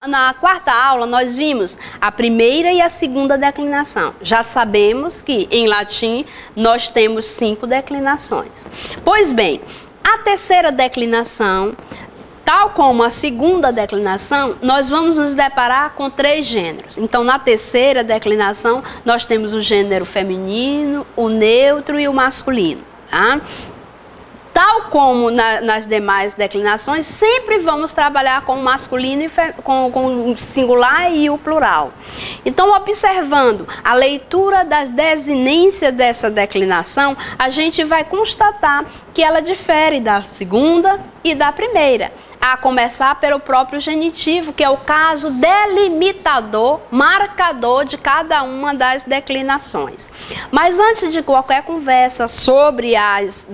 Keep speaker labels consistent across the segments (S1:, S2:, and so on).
S1: Na quarta aula, nós vimos a primeira e a segunda declinação. Já sabemos que, em latim, nós temos 5 declinações. Pois bem, a terceira declinação, tal como a segunda declinação, nós vamos nos deparar com 3 gêneros. Então, na terceira declinação, nós temos o gênero feminino, o neutro e o masculino, tá? Tal como nas demais declinações, sempre vamos trabalhar com o masculino, com o singular e o plural. Então, observando a leitura das desinências dessa declinação, a gente vai constatar que ela difere da segunda e da primeira. A começar pelo próprio genitivo, que é o caso delimitador, marcador de cada uma das declinações. Mas antes de qualquer conversa sobre as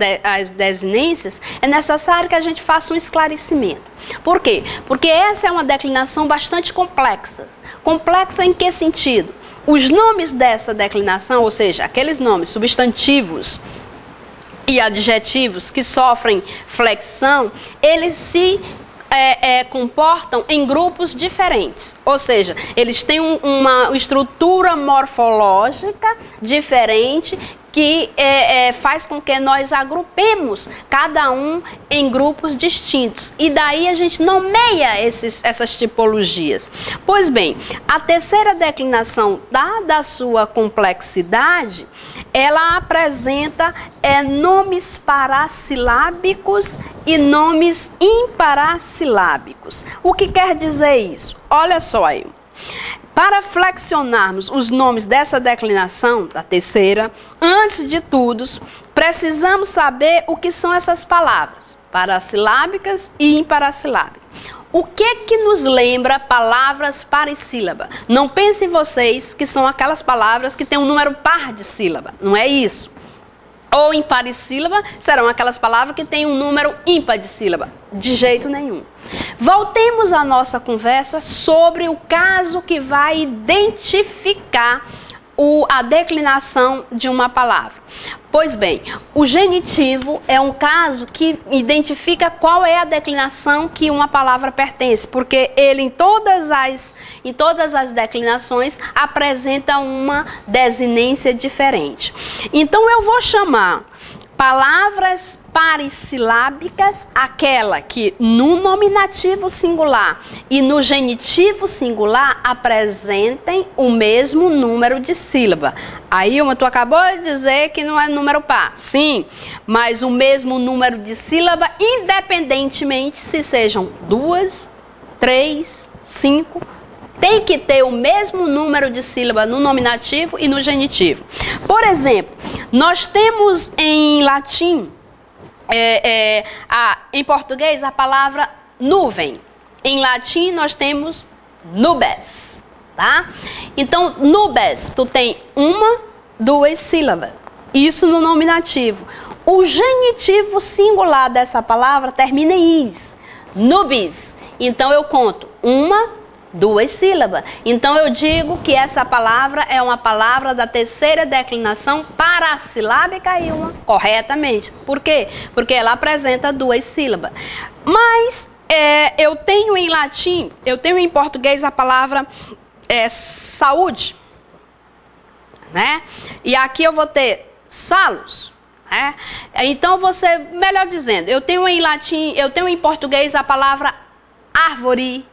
S1: desinências, é necessário que a gente faça um esclarecimento. Por quê? Porque essa é uma declinação bastante complexa. Complexa em que sentido? Os nomes dessa declinação, ou seja, aqueles nomes substantivos e adjetivos que sofrem flexão, eles se comportam em grupos diferentes, ou seja, eles têm uma estrutura morfológica diferente que faz com que nós agrupemos cada um em grupos distintos. E daí a gente nomeia essas tipologias. Pois bem, a terceira declinação, dada a sua complexidade, ela apresenta nomes parassilábicos e nomes imparassilábicos. O que quer dizer isso? Olha só aí. Para flexionarmos os nomes dessa declinação, da terceira, antes de tudo, precisamos saber o que são essas palavras, parassilábicas e imparassilábicas. O que nos lembra palavras parissílaba? Não pensem vocês que são aquelas palavras que têm um número par de sílaba, não é isso. Ou imparissílaba serão aquelas palavras que têm um número ímpar de sílaba, de jeito nenhum. Voltemos à nossa conversa sobre o caso que vai identificar a declinação de uma palavra. Pois bem, o genitivo é um caso que identifica qual é a declinação que uma palavra pertence, porque ele em todas as declinações apresenta uma desinência diferente. Então eu vou chamar palavras parissilábicas, aquela que no nominativo singular e no genitivo singular apresentem o mesmo número de sílaba. Aí, tu acabou de dizer que não é número par. Sim, mas o mesmo número de sílaba, independentemente se sejam 2, 3, 5, tem que ter o mesmo número de sílaba no nominativo e no genitivo. Por exemplo, nós temos em latim, em português, a palavra nuvem. Em latim, nós temos nubes, tá? Então, nubes, tu tem 1, 2 sílabas. Isso no nominativo. O genitivo singular dessa palavra termina em is. Nubis. Então, eu conto 1, 2 sílabas. Então eu digo que essa palavra é uma palavra da terceira declinação parassilábica e uma corretamente. Por quê? Porque ela apresenta 2 sílabas. Mas eu tenho em latim, eu tenho em português a palavra saúde, né? E aqui eu vou ter salus. Então você, melhor dizendo, eu tenho em latim, eu tenho em português a palavra árvore.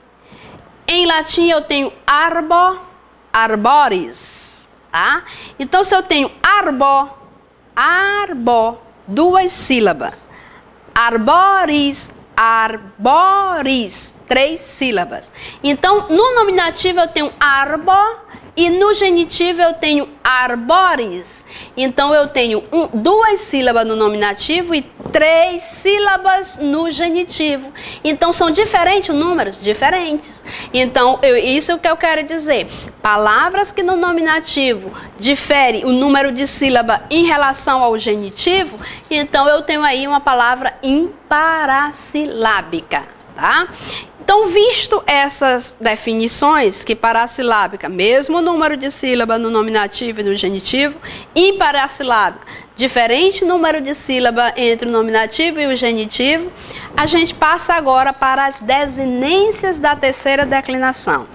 S1: Em latim eu tenho arbo, arboris, tá? Então se eu tenho arbo, 2 sílabas. Arboris, arboris, 3 sílabas. Então no nominativo eu tenho arbo e no genitivo eu tenho arboris. Então eu tenho 2 sílabas no nominativo e 3 sílabas no genitivo. Então são diferentes números? Diferentes. Então isso é o que eu quero dizer. Palavras que no nominativo diferem o número de sílaba em relação ao genitivo, então eu tenho aí uma palavra imparassilábica, tá? Então, visto essas definições, que parassilábica, mesmo número de sílaba no nominativo e no genitivo, imparassilábica, diferente número de sílaba entre o nominativo e o genitivo, a gente passa agora para as desinências da terceira declinação.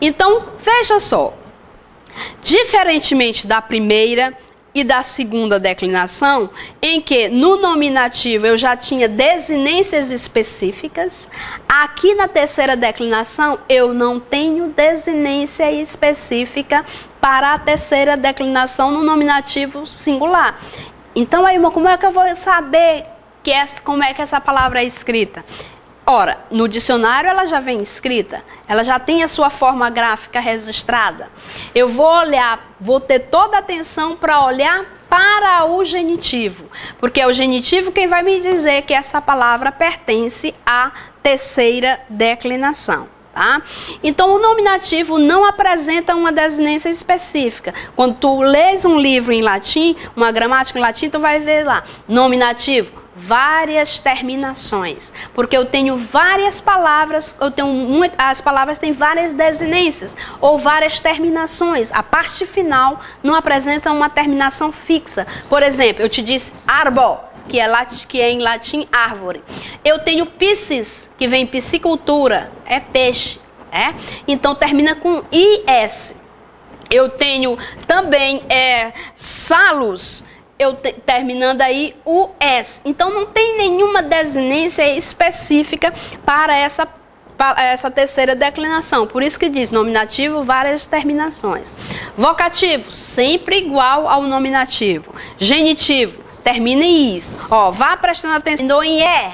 S1: Então, veja só, diferentemente da primeira e da segunda declinação, em que no nominativo eu já tinha desinências específicas, aqui na terceira declinação eu não tenho desinência específica para a terceira declinação no nominativo singular. Então, aí, como é que eu vou saber como é que essa palavra é escrita? Ora, no dicionário ela já vem escrita, ela já tem a sua forma gráfica registrada. Eu vou olhar, vou ter toda a atenção para olhar para o genitivo, porque é o genitivo quem vai me dizer que essa palavra pertence à terceira declinação. Tá? Então, o nominativo não apresenta uma desinência específica. Quando tu lês um livro em latim, uma gramática em latim, tu vai ver lá, nominativo, várias terminações, porque eu tenho várias palavras, as palavras têm várias desinências ou várias terminações. A parte final não apresenta uma terminação fixa. Por exemplo, eu te disse arbor, que é em latim árvore. Eu tenho piscis, que vem piscicultura, é peixe, então termina com is. Eu tenho também salus, terminando aí o S. Então, não tem nenhuma desinência específica para essa terceira declinação. Por isso que diz nominativo, várias terminações. Vocativo, sempre igual ao nominativo. Genitivo, termina em is. Ó, vá prestando atenção em E.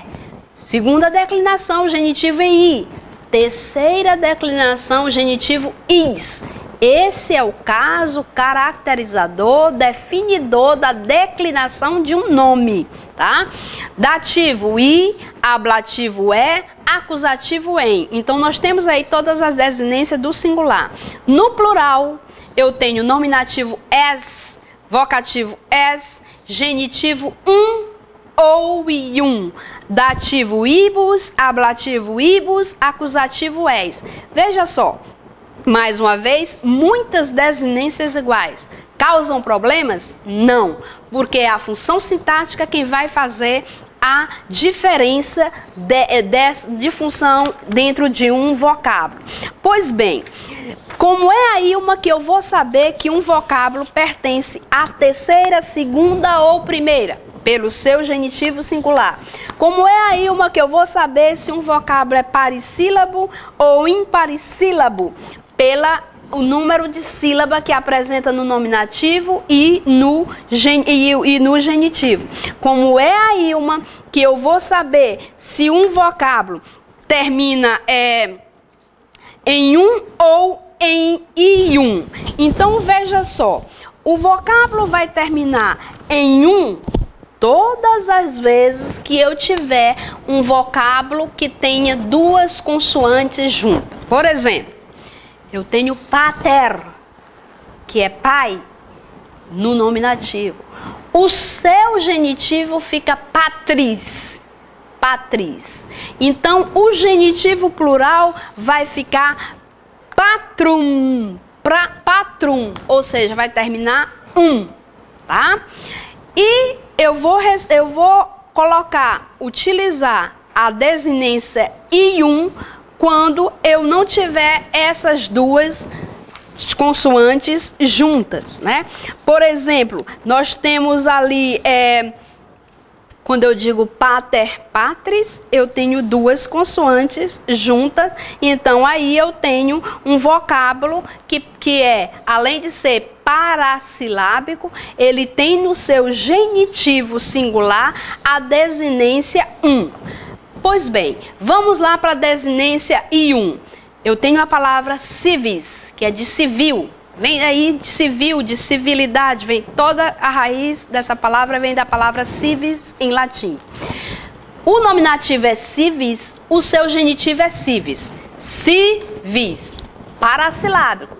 S1: Segunda declinação, genitivo em I. Terceira declinação, genitivo is. Esse é o caso caracterizador, definidor da declinação de um nome, tá? Dativo i, ablativo é, acusativo em. Então, nós temos aí todas as desinências do singular. No plural, eu tenho nominativo es, vocativo es, genitivo ou ium, dativo ibus, ablativo ibus, acusativo és. Veja só. Mais uma vez, muitas desinências iguais. Causam problemas? Não, porque é a função sintática quem vai fazer a diferença de função dentro de um vocábulo. Pois bem, como é aí uma que eu vou saber que um vocábulo pertence à terceira, segunda ou primeira? Pelo seu genitivo singular. Como é aí uma que eu vou saber se um vocábulo é parissílabo ou imparissílabo? O número de sílaba que apresenta no nominativo e no genitivo. Como é aí uma que eu vou saber se um vocábulo termina em um ou em ium. Então, veja só, o vocábulo vai terminar em um todas as vezes que eu tiver um vocábulo que tenha duas consoantes juntas. Por exemplo, eu tenho pater, que é pai, no nominativo. O seu genitivo fica patris, patris. Então, o genitivo plural vai ficar patrum, patrum, ou seja, vai terminar tá? E eu vou utilizar a desinência ium quando eu não tiver essas duas consoantes juntas, né? Por exemplo, nós temos ali, quando eu digo pater, patris, eu tenho duas consoantes juntas, então aí eu tenho um vocábulo que além de ser parassilábico, ele tem no seu genitivo singular a desinência Pois bem, vamos lá para a desinência ium. Eu tenho a palavra civis, que é de civil. Vem aí de civil, de civilidade, vem toda a raiz dessa palavra, vem da palavra civis em latim. O nominativo é civis, o seu genitivo é civis. Civis, parassilábico.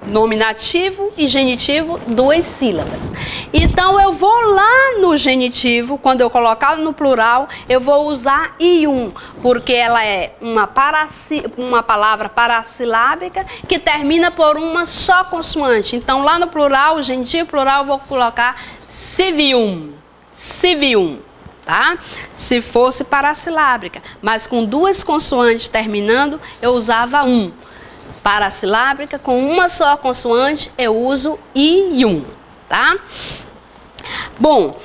S1: Nominativo e genitivo, 2 sílabas. Então, eu vou lá no genitivo, quando eu colocar no plural, eu vou usar ium, porque ela é uma palavra parassilábica que termina por uma só consoante. Então, lá no plural, o genitivo plural, eu vou colocar civium, civium, tá? Se fosse parassilábica, mas com 2 consoantes terminando, eu usava um. Parassilábica, com uma só consoante, eu uso ium, tá? Bom,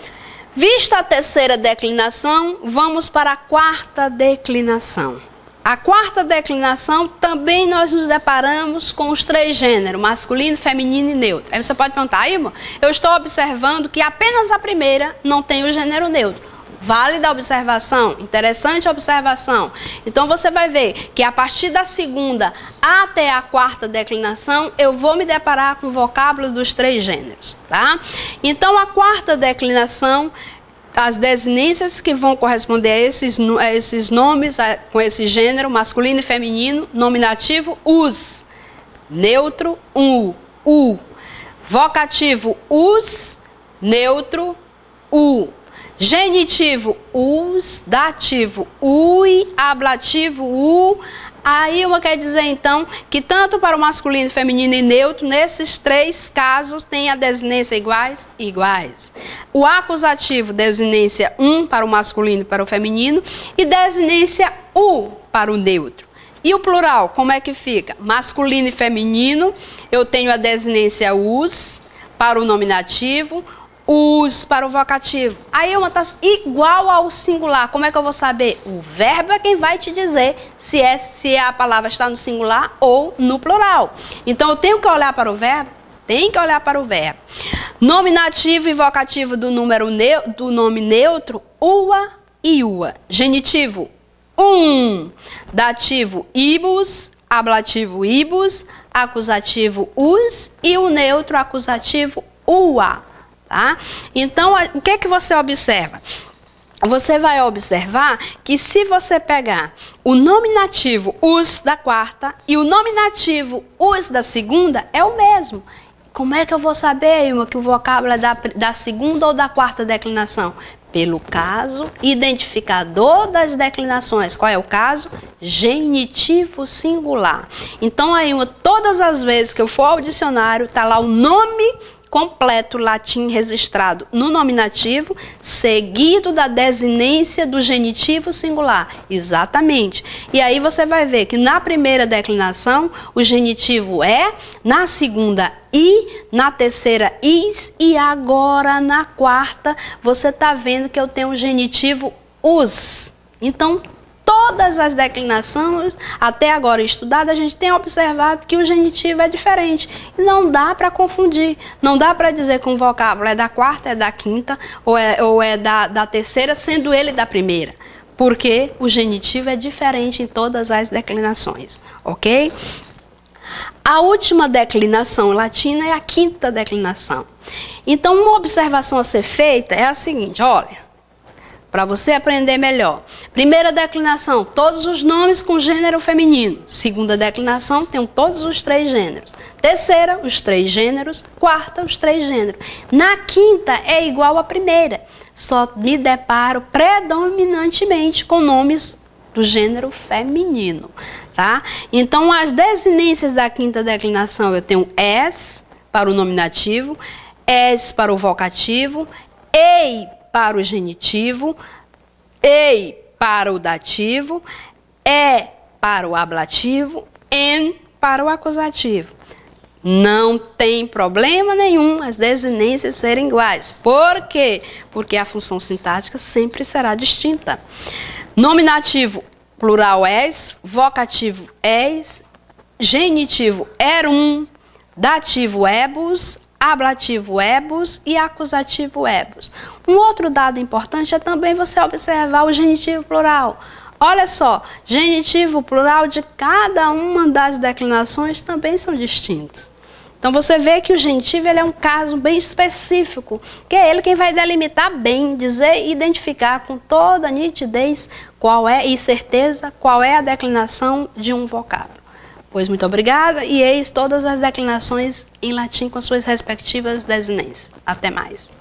S1: vista a terceira declinação, vamos para a quarta declinação. A quarta declinação, também nós nos deparamos com os 3 gêneros, masculino, feminino e neutro. Aí você pode perguntar, irmã, eu estou observando que apenas a primeira não tem o gênero neutro. Válida observação, interessante observação. Então você vai ver que a partir da segunda até a quarta declinação, eu vou me deparar com o vocábulo dos 3 gêneros, tá? Então a quarta declinação, as desinências que vão corresponder a esses nomes, com esse gênero, masculino e feminino, nominativo, us, neutro, u, vocativo, us, neutro, u. Genitivo, us, dativo, ui, ablativo, u. Aí quer dizer então que tanto para o masculino, feminino e neutro, nesses 3 casos tem a desinência iguais, iguais. O acusativo, desinência para o masculino e para o feminino e desinência u para o neutro. E o plural, como é que fica? Masculino e feminino, eu tenho a desinência us para o nominativo, us para o vocativo. Aí está igual ao singular. Como é que eu vou saber? O verbo é quem vai te dizer se a palavra está no singular ou no plural. Então eu tenho que olhar para o verbo? Tem que olhar para o verbo. Nominativo e vocativo do nome neutro, ua e ua. Genitivo, dativo, ibus, ablativo, ibus, acusativo, us e o neutro acusativo, ua. Tá? Então, o que é que você observa? Você vai observar que se você pegar o nominativo us da quarta e o nominativo us da segunda, é o mesmo. Como é que eu vou saber, irmã, que o vocábulo é da segunda ou da quarta declinação? Pelo caso identificador das declinações. Qual é o caso? Genitivo singular. Então, aí, todas as vezes que eu for ao dicionário, está lá o nome completo latim registrado no nominativo, seguido da desinência do genitivo singular. Exatamente. E aí você vai ver que na primeira declinação, o genitivo é, na segunda, i, na terceira, is, e agora na quarta, você está vendo que eu tenho o genitivo us. Então, todas as declinações, até agora estudadas, a gente tem observado que o genitivo é diferente. E não dá para confundir. Não dá para dizer que um vocábulo é da quarta, é da quinta, ou é da terceira, sendo ele da primeira. Porque o genitivo é diferente em todas as declinações. Ok? A última declinação latina é a quinta declinação. Então, uma observação a ser feita é a seguinte, olha, para você aprender melhor. Primeira declinação, todos os nomes com gênero feminino. Segunda declinação, tem todos os 3 gêneros. Terceira, os 3 gêneros. Quarta, os 3 gêneros. Na quinta, é igual à primeira. Só me deparo predominantemente com nomes do gênero feminino. Tá? Então, as desinências da quinta declinação, eu tenho es para o nominativo, es para o vocativo, ei para o genitivo, ei para o dativo, é para o ablativo, en para o acusativo. Não tem problema nenhum as desinências serem iguais. Por quê? Porque a função sintática sempre será distinta. Nominativo, plural es, vocativo es, genitivo erum, dativo ebus, ablativo ebus e acusativo ebus. Um outro dado importante é também você observar o genitivo plural. Olha só, genitivo plural de cada uma das declinações também são distintos. Então você vê que o genitivo ele é um caso bem específico, que é ele quem vai delimitar bem, dizer e identificar com toda nitidez qual é e certeza qual é a declinação de um vocábulo. Pois muito obrigada, e eis todas as declinações em latim com suas respectivas desinências. Até mais.